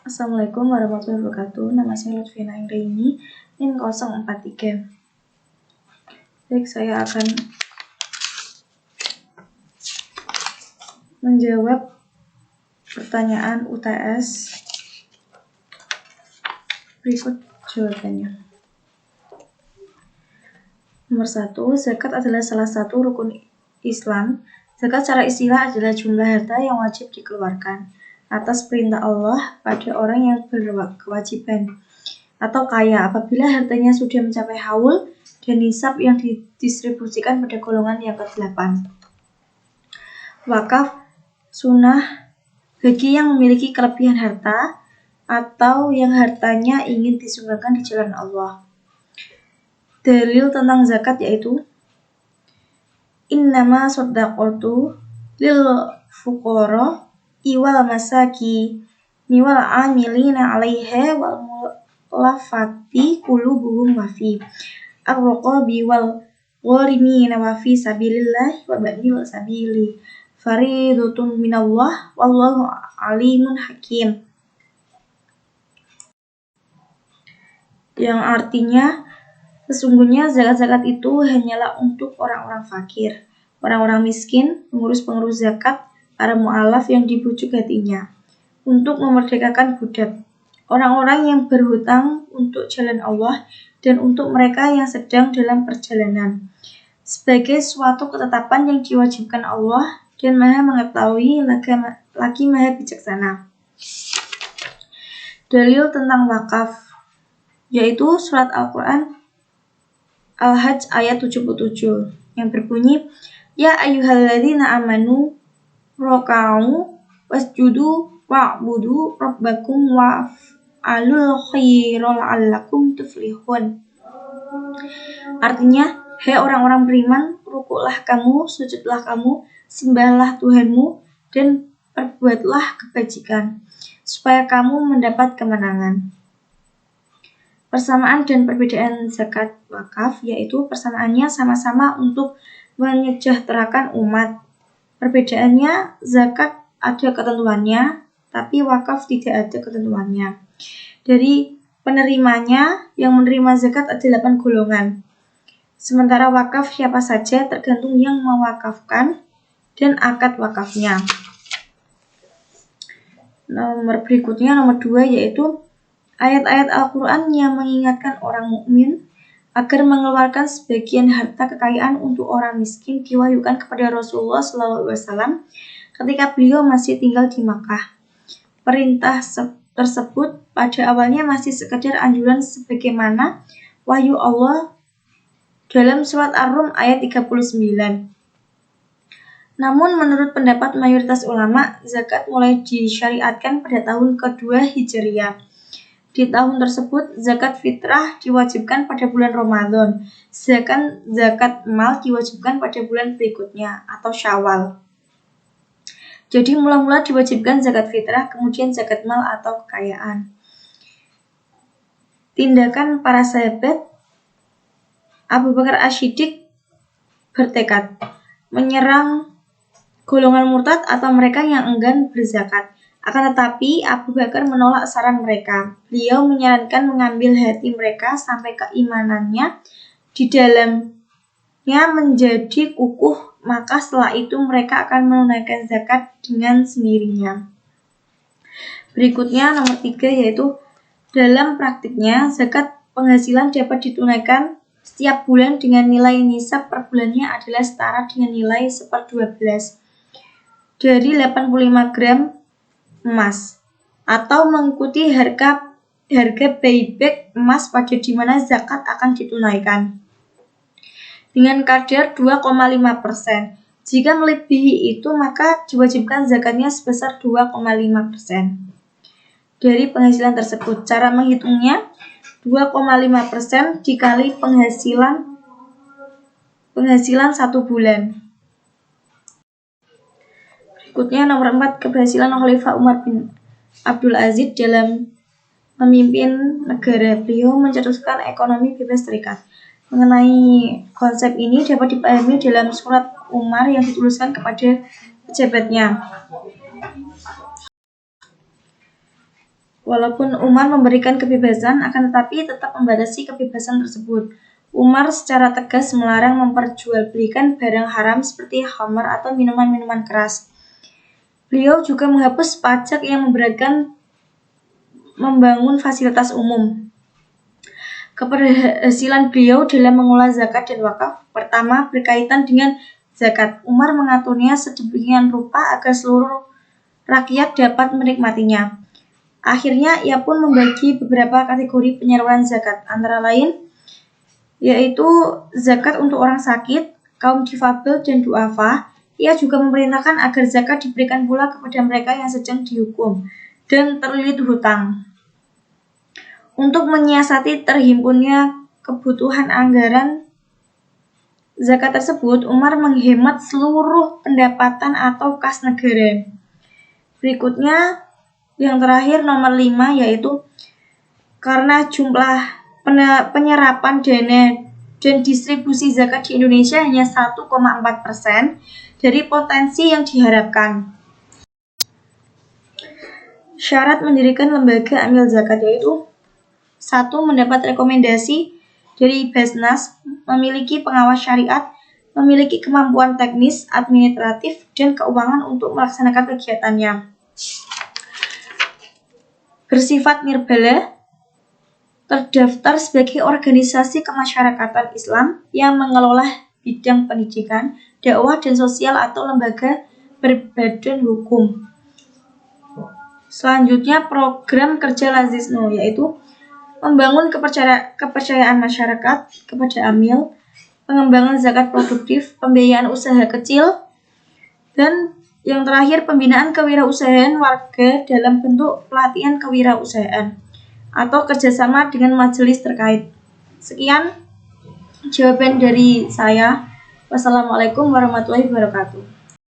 Assalamualaikum warahmatullahi wabarakatuh. Nama saya Lutfina Ingreini, NIM 043. Baik, saya akan menjawab pertanyaan UTS. Berikut jawabannya. Nomor 1, zakat adalah salah satu rukun Islam. Zakat secara istilah adalah jumlah harta yang wajib dikeluarkan atas perintah Allah pada orang yang berkewajiban atau kaya apabila hartanya sudah mencapai haul dan nisab yang didistribusikan pada golongan yang ke-8. Wakaf sunnah bagi yang memiliki kelebihan harta atau yang hartanya ingin disumbangkan di jalan Allah. Dalil tentang zakat yaitu innama shaddaqatu lil fuqara iwal masaki niwal amilina 'alaiha wal mulafati qulubuhum wa fi ar-raqabi wal gharimina wa fi sabilillah wa ba'dil sabili faridatun minallah wallahu alimun hakim. Yang artinya sesungguhnya zakat-zakat itu hanyalah untuk orang-orang fakir, orang-orang miskin, pengurus-pengurus zakat, para mu'alaf yang dibujuk hatinya, untuk memerdekakan budak, orang-orang yang berhutang untuk jalan Allah, dan untuk mereka yang sedang dalam perjalanan, sebagai suatu ketetapan yang diwajibkan Allah dan Maha Mengetahui lagi Maha Bijaksana. Dalil tentang wakaf yaitu surat Al-Quran Al-Hajj ayat 77 yang berbunyi ya ayyuhalladzina amanu roka'u wasjudu wa'budu rabbakum wa'alul khaira la'allakum tuflihun. Artinya, hai orang-orang beriman, rukuklah kamu, sujudlah kamu, sembahlah Tuhanmu, dan perbuatlah kebajikan, supaya kamu mendapat kemenangan. Persamaan dan perbedaan zakat wakaf yaitu persamaannya sama-sama untuk menyejahterakan umat. Perbedaannya zakat ada ketentuannya, tapi wakaf tidak ada ketentuannya. Dari penerimanya, yang menerima zakat ada 8 golongan. Sementara wakaf siapa saja tergantung yang mewakafkan dan akad wakafnya. Nomor berikutnya, nomor 2 yaitu ayat-ayat Al-Quran yang mengingatkan orang mukmin agar mengeluarkan sebagian harta kekayaan untuk orang miskin diwahyukan kepada Rasulullah SAW ketika beliau masih tinggal di Makkah. Perintah tersebut pada awalnya masih sekedar anjuran sebagaimana wahyu Allah dalam surat Ar-Rum ayat 39. Namun menurut pendapat mayoritas ulama, zakat mulai disyariatkan pada tahun kedua Hijriyah. Di tahun tersebut, zakat fitrah diwajibkan pada bulan Ramadan, sedangkan zakat mal diwajibkan pada bulan berikutnya atau Syawal. Jadi mula-mula diwajibkan zakat fitrah, kemudian zakat mal atau kekayaan. Tindakan para sahabat, Abu Bakar As-Siddiq bertekad menyerang golongan murtad atau mereka yang enggan berzakat. Akan tetapi, Abu Bakar menolak saran mereka. Beliau menyarankan mengambil hati mereka sampai keimanannya di dalamnya menjadi kukuh, maka setelah itu mereka akan menunaikan zakat dengan sendirinya. Berikutnya, nomor 3 yaitu dalam praktiknya, zakat penghasilan dapat ditunaikan setiap bulan dengan nilai nisab per bulannya adalah setara dengan nilai 1/12 dari 85 gram emas atau mengikuti harga buyback emas pada di mana zakat akan ditunaikan dengan kadar 2,5%. Jika melebihi itu maka diwajibkan zakatnya sebesar 2,5% dari penghasilan tersebut. Cara menghitungnya 2,5% dikali penghasilan 1 bulan. Berikutnya nomor 4, keberhasilan Khalifah Umar bin Abdul Aziz dalam memimpin negara. Beliau mencetuskan ekonomi bebas serikat. Mengenai konsep ini dapat dipahami dalam surat Umar yang dituliskan kepada pejabatnya. Walaupun Umar memberikan kebebasan, akan tetapi tetap membatasi kebebasan tersebut. Umar secara tegas melarang memperjualbelikan barang haram seperti khamar atau minuman-minuman keras. Beliau juga menghapus pajak yang memberatkan membangun fasilitas umum. Keberhasilan beliau dalam mengelola zakat dan wakaf pertama berkaitan dengan zakat. Umar mengaturnya sedemikian rupa agar seluruh rakyat dapat menikmatinya. Akhirnya, ia pun membagi beberapa kategori penyaluran zakat, antara lain yaitu zakat untuk orang sakit, kaum difabel, dan duafa. Ia juga memerintahkan agar zakat diberikan pula kepada mereka yang sedang dihukum dan terlilit hutang. Untuk menyiasati terhimpunnya kebutuhan anggaran zakat tersebut, Umar menghemat seluruh pendapatan atau kas negara. Berikutnya, yang terakhir nomor 5 yaitu karena jumlah penyerapan dana dan distribusi zakat di Indonesia hanya 1,4% dari potensi yang diharapkan. Syarat mendirikan lembaga amil zakat yaitu 1. Mendapat rekomendasi dari Basnas, memiliki pengawas syariat, memiliki kemampuan teknis, administratif, dan keuangan untuk melaksanakan kegiatannya. Bersifat nirbala, terdaftar sebagai organisasi kemasyarakatan Islam yang mengelola bidang pendidikan, dakwah, dan sosial atau lembaga berbadan hukum. Selanjutnya, program kerja Lazisno yaitu membangun kepercayaan masyarakat kepada amil, pengembangan zakat produktif, pembiayaan usaha kecil, dan yang terakhir pembinaan kewirausahaan warga dalam bentuk pelatihan kewirausahaan atau kerjasama dengan majelis terkait. Sekian jawaban dari saya. Wassalamualaikum warahmatullahi wabarakatuh.